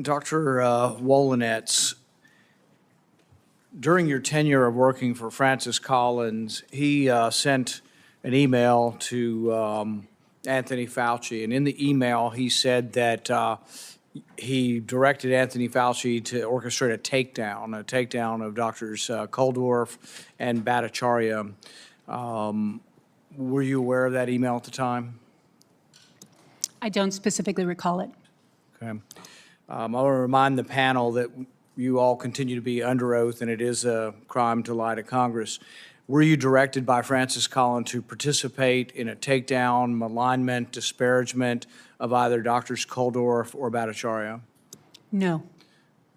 Dr. Wolinetz, during your tenure of working for Francis Collins, he sent an email to Anthony Fauci, and in the email, he said that he directed Anthony Fauci to orchestrate a takedown of Drs. Kuldorf and Bhattacharya. Were you aware of that email at the time? I don't specifically recall it. Okay. I want to remind the panel that you all continue to be under oath, and it is a crime to lie to Congress. Were you directed by Francis Collins to participate in a takedown, malignment, disparagement of either Drs. Kuldorf or Bhattacharya? No.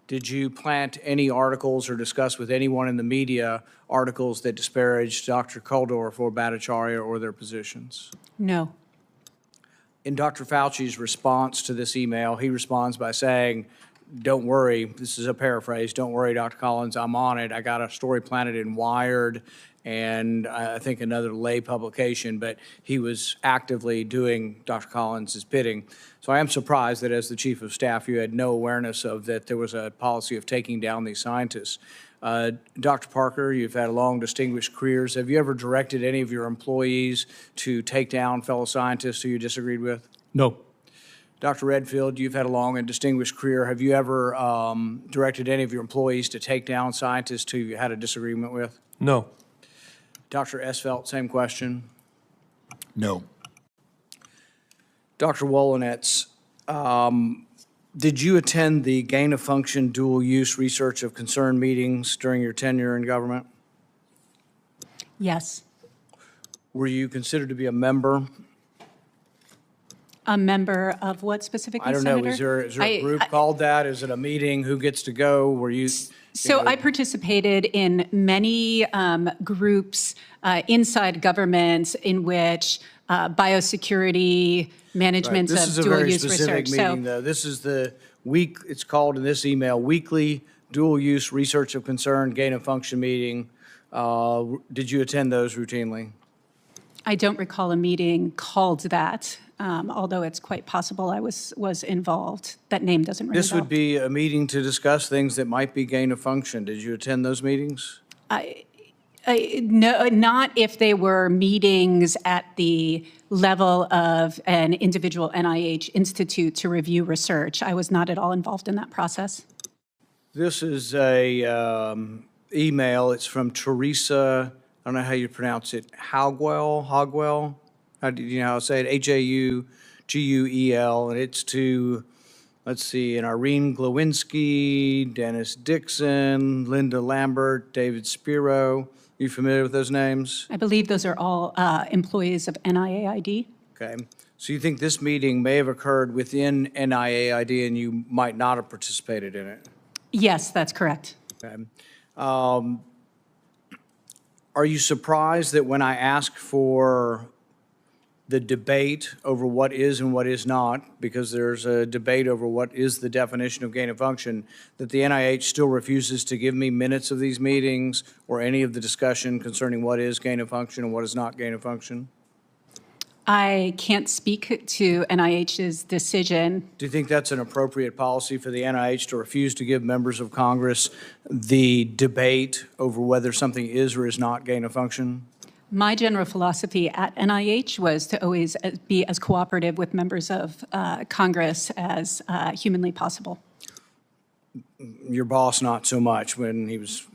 Did you plant any articles or discuss with anyone in the media articles that disparaged Dr. Kuldorf or Bhattacharya or their positions? No. In Dr. Fauci's response to this email, he responds by saying, don't worry, this is a paraphrase, don't worry, Dr. Collins, I'm on it. I got a story planted in Wired and I think another lay publication, but he was actively doing Dr. Collins' bidding. So I am surprised that as the Chief of Staff, you had no awareness of that there was a policy of taking down these scientists. Dr. Parker, you've had long, distinguished careers. Have you ever directed any of your employees to take down fellow scientists who you disagreed with? No. Dr. Redfield, you've had a long and distinguished career. Have you ever directed any of your employees to take down scientists who you had a disagreement with? No. Dr. Esvelt, same question. No. Dr. Wolinetz, did you attend the gain-of-function dual-use research of concern meetings during your tenure in government? Yes. Were you considered to be a member? A member of what specifically, I don't Senator? know. Is there a group called that? Is it a meeting? Who gets to go? Were you? So I participated in many groups inside government in which biosecurity, management of dual-use research. This is a very specific meeting, though. This is the week, it's called in this email, Weekly Dual-Use Research of Concern Gain-of-Function Meeting. Did you attend those routinely? I don't recall a meeting called that, although it's quite possible I was involved. That name doesn't ring a bell. This would be a meeting to discuss things that might be gain-of-function. Did you attend those meetings? No, not if they were meetings at the level of an individual NIH institute to review research. I was not at all involved in that process. This is a email. It's from Teresa, I don't know how you pronounce it, Hogwell? How do you know how to say it? H-A-U-G-U-E-L, and it's to, let's see, and Irene Glowinski, Dennis Dixon, Linda Lambert, David Spiro. You familiar with those names? I believe those are all employees of NIAID. Okay. So you think this meeting may have occurred within NIAID and you might not have participated in it? Yes, that's correct. Okay. Are you surprised that when I asked for the debate over what is and what is not, because there's a debate over what is the definition of gain of function, that the NIH still refuses to give me minutes of these meetings or any of the discussion concerning what is gain of function and what is not gain of function? I can't speak to NIH's decision. Do you think that's an appropriate policy for the NIH to refuse to give members of Congress the debate over whether something is or is not gain of function? My general philosophy at NIH was to always be as cooperative with members of Congress as humanly possible. Your boss, not so much. When he was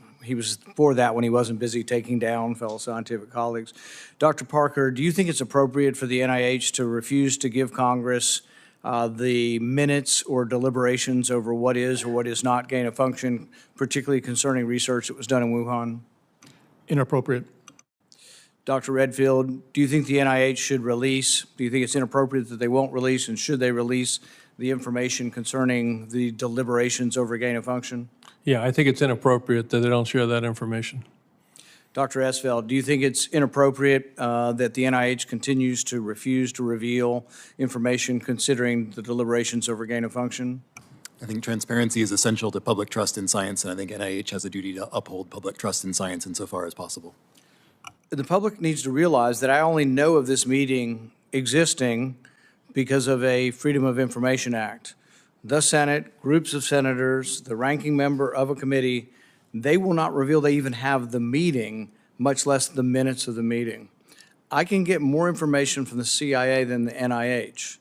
for that when he wasn't busy taking down fellow scientific colleagues. Dr. Parker, do you think it's appropriate for the NIH to refuse to give Congress the minutes or deliberations over what is or what is not gain of function, particularly concerning research that was done in Wuhan? Inappropriate. Dr. Redfield, do you think the NIH should release, do you think it's inappropriate that they won't release, and should they release the information concerning the deliberations over gain of function? Yeah, I think it's inappropriate that they don't share that information. Dr. Esvelt, do you think it's inappropriate that the NIH continues to refuse to reveal information considering the deliberations over gain of function? I think transparency is essential to public trust in science, and I think NIH has a duty to uphold public trust in science insofar as possible. The public needs to realize that I only know of this meeting existing because of a Freedom of Information Act. the Senate, groups of senators, the ranking member of a committee, they will not reveal they even have the meeting, much less the minutes of the meeting. I can get more information from the CIA than the NIH.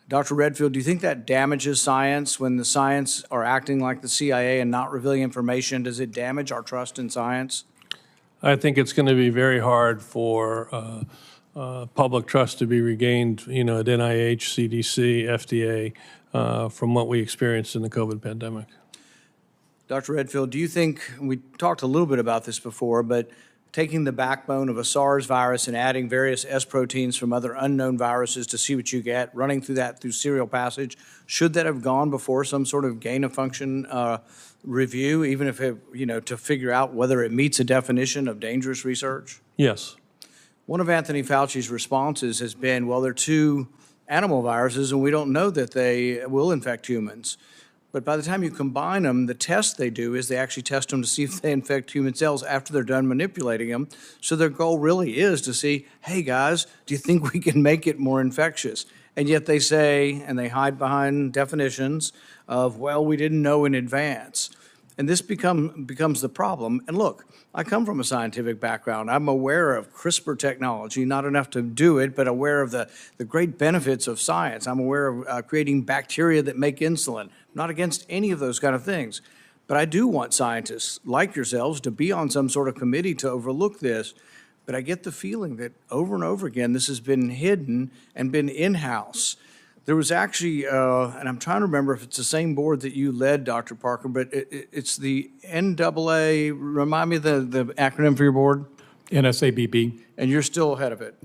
Dr. Redfield, do you think that damages science when the science are acting like the CIA and not revealing information? Does it damage our trust in science? I think it's going to be very hard for public trust to be regained, at NIH, CDC, FDA, from what we experienced in the COVID pandemic. Dr. Redfield, do you think, we talked a little bit about this before, but taking the backbone of a SARS virus and adding various S proteins from other unknown viruses to see what you get, running through that through serial passage, should that have gone before some sort of gain of function review, even if it, to figure out whether it meets a definition of dangerous research? Yes. One of Anthony Fauci's responses has been, well, they're two animal viruses and we don't know that they will infect humans. But by the time you combine them, the test they do is they actually test them to see if they infect human cells after they're done manipulating them. So their goal really is to see, hey guys, do you think we can make it more infectious? And yet they say, and they hide behind definitions of, well, we didn't know in advance. And this becomes the problem. And look, I come from a scientific background. I'm aware of CRISPR technology, not enough to do it, but aware of the great benefits of science. I'm aware of creating bacteria that make insulin. Not against any of those kind of things. But I do want scientists like yourselves to be on some sort of committee to overlook this. But I get the feeling that over and over again, this has been hidden and been in-house. There was actually, and I'm trying to remember if it's the same board that you led, Dr. Parker, but it's the NAA, remind me the acronym for your board? NSABB. And you're still ahead of it.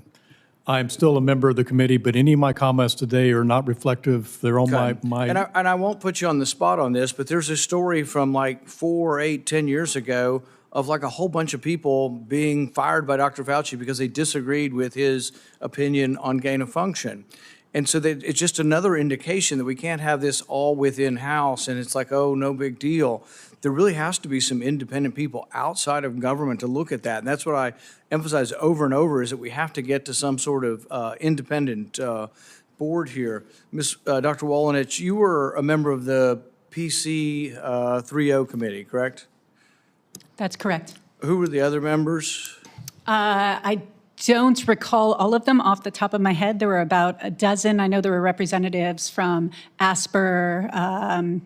I'm still a member of the committee, but any of my comments today are not reflective. They're on Okay. my. And I won't put you on the spot on this, but there's a story from like 4, 8, 10 years ago of like a whole bunch of people being fired by Dr. Fauci because they disagreed with his opinion on gain of function. And so it's just another indication that we can't have this all within house and it's like, oh, no big deal. There really has to be some independent people outside of government to look at that. And that's what I emphasize over and over is that we have to get to some sort of independent board here. Dr. Wolinich, you were a member of the PC 3O committee, correct? That's correct. Who were the other members? I don't recall all of them off the top of my head. There were about a dozen. I know there were representatives from ASPR,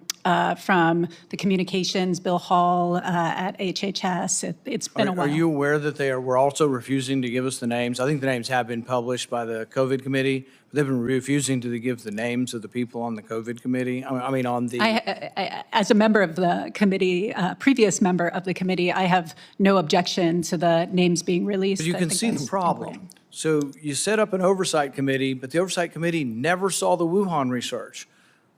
from the communications, Bill Hall at HHS. It's been a while. Are you aware that they were also refusing to give us the names? I think the names have been published by the COVID committee. But they've been refusing to give the names of the people on the COVID committee. I mean, on the. As a member of the committee, previous member of the committee, I have no objection to the names being released. But you can see the problem. So you set up an oversight committee, but the oversight committee never saw the Wuhan research.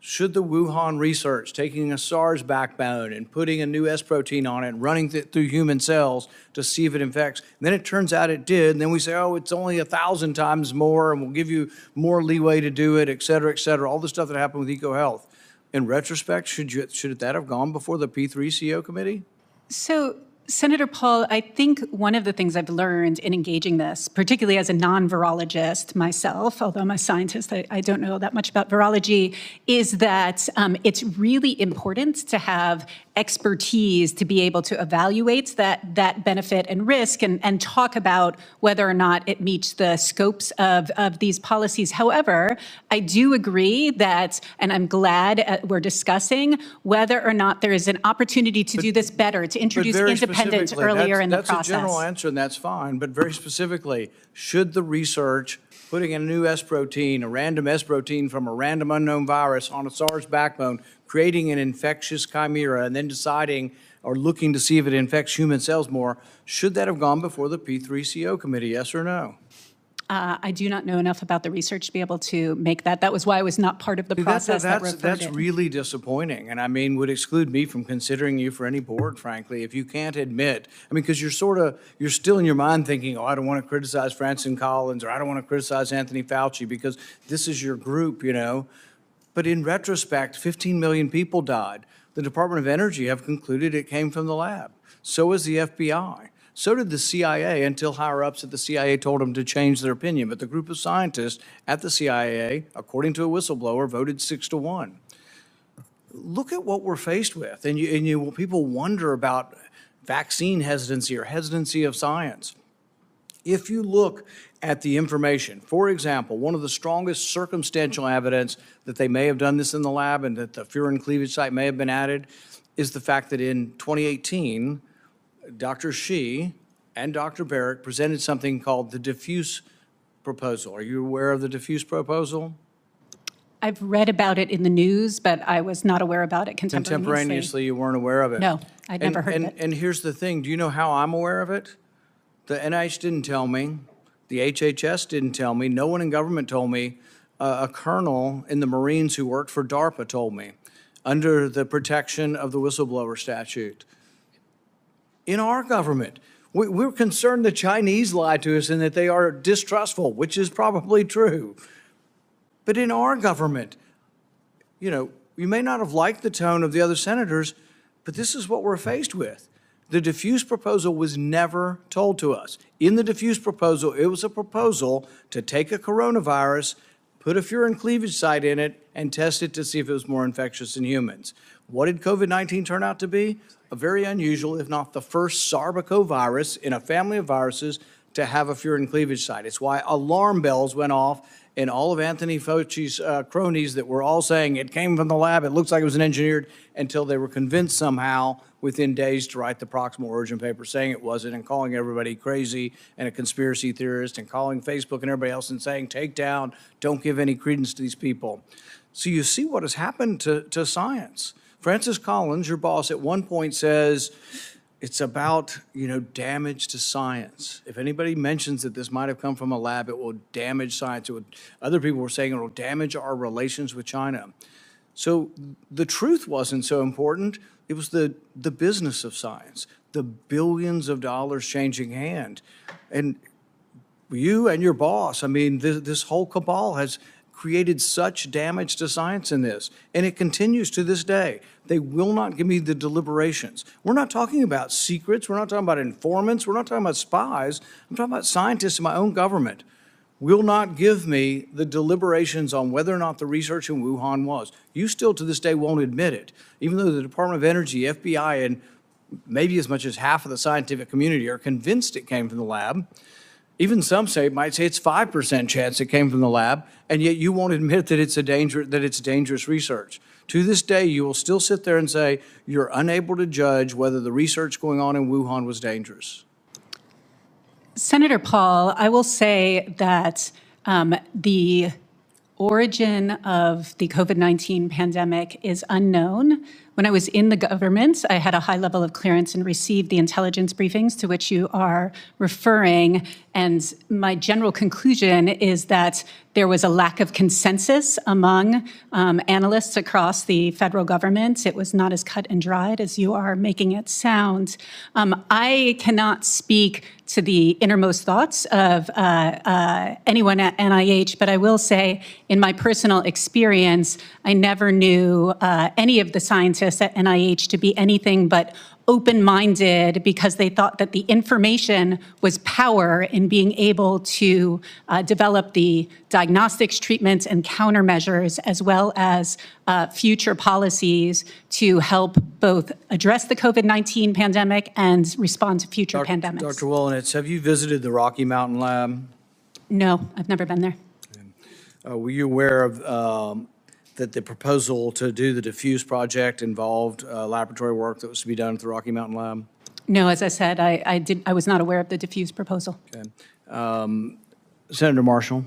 Should the Wuhan research, taking a SARS backbone and putting a new S protein on it and running through human cells to see if it infects, and then it turns out it did, and then we say, oh, it's only 1,000 times more, and we'll give you more leeway to do it, et cetera, all the stuff that happened with EcoHealth. In retrospect, should that have gone before the P3CO committee? So, Senator Paul, I think one of the things I've learned in engaging this, particularly as a non-virologist myself, although I'm a scientist, I don't know that much about virology, is that it's really important to have expertise to be able to evaluate that benefit and risk and talk about whether or not it meets the scopes of these policies. However, I do agree that, and I'm glad we're discussing whether or not there is an opportunity to do this better, to introduce independence earlier in the process. That's a general answer, and that's fine. But very specifically, should the research putting a new S protein, a random S protein from a random unknown virus on a SARS backbone, creating an infectious chimera, and then deciding or looking to see if it infects human cells more, should that have gone before the P3CO committee, yes or no? I do not know enough about the research to be able to make that. That was why I was not part of the process that referred That's it. really disappointing, and I mean, would exclude me from considering you for any board, frankly, if you can't admit, I mean, because you're still in your mind thinking, oh, I don't want to criticize Francis Collins, or I don't want to criticize Anthony Fauci, because this is your group, you know. But in retrospect, 15 million people died. The Department of Energy have concluded it came from the lab. So has the FBI. So did the CIA until higher-ups at the CIA told them to change their opinion. But the group of scientists at the CIA, according to a whistleblower, voted 6-1. look at what we're faced with. And people wonder about vaccine hesitancy or hesitancy of science. If you look at the information, for example, one of the strongest circumstantial evidence that they may have done this in the lab and that the furin cleavage site may have been added is the fact that in 2018, Dr. Shi and Dr. Barrick presented something called the diffuse proposal. Are you aware of the diffuse proposal? I've read about it in the news, but I was not aware about it contemporaneously. Contemporaneously, you weren't aware of it? No, I'd never heard of it. And here's the thing. Do you know how I'm aware of it? The NIH didn't tell me. The HHS didn't tell me. No one in government told me. A colonel in the Marines who worked for DARPA told me, under the protection of the whistleblower statute. In our government, we're concerned the Chinese lied to us and that they are distrustful, which is probably true. But in our government, you may not have liked the tone of the other senators, but this is what we're faced with. The diffuse proposal was never told to us. In the diffuse proposal, it was a proposal to take a coronavirus, put a furin cleavage site in it, and test it to see if it was more infectious in humans. What did COVID-19 turn out to be? A very unusual, if not the first sarbecovirus in a family of viruses to have a furin cleavage site. It's why alarm bells went off in all of Anthony Fauci's cronies that were all saying it came from the lab, it looks like it was engineered, until they were convinced somehow within days to write the proximal origin paper saying it wasn't and calling everybody crazy and a conspiracy theorist and calling Facebook and everybody else and saying, take down, don't give any credence to these people. So you see what has happened to science. Francis Collins, your boss, at one point says, it's about, damage to science. If anybody mentions that this might have come from a lab, it will damage science. Other people were saying it will damage our relations with China. So the truth wasn't so important. It was the business of science, the billions of dollars changing hand. And you and your boss, this whole cabal has created such damage to science in this, and it continues to this day. They will not give me the deliberations. We're not talking about secrets. We're not talking about informants. We're not talking about spies. I'm talking about scientists in my own government. Will not give me the deliberations on whether or not the research in Wuhan was. You still to this day won't admit it, even though the Department of Energy, FBI, and maybe as much as half of the scientific community are convinced it came from the lab. Even some might say it's 5% chance it came from the lab, and yet you won't admit that it's dangerous research. To this day, you will still sit there and say you're unable to judge whether the research going on in Wuhan was dangerous. Senator Paul, I will say that the origin of the COVID-19 pandemic is unknown. When I was in the government, I had a high level of clearance and received the intelligence briefings to which you are referring. And my general conclusion is that there was a lack of consensus among analysts across the federal government. It was not as cut and dried as you are making it sound. I cannot speak to the innermost thoughts of anyone at NIH, but I will say in my personal experience, I never knew any of the scientists at NIH to be anything but open-minded because they thought that the information was power in being able to develop the diagnostics, treatments, and countermeasures, as well as future policies to help both address the COVID-19 pandemic and respond to future pandemics. Dr. Wollenitz, have you visited the Rocky Mountain Lab? No, I've never been there. Were you aware of that the proposal to do the diffuse project involved laboratory work that was to be done at the Rocky Mountain Lab? No, as I said, I was not aware of the diffuse proposal. Okay. Senator Marshall?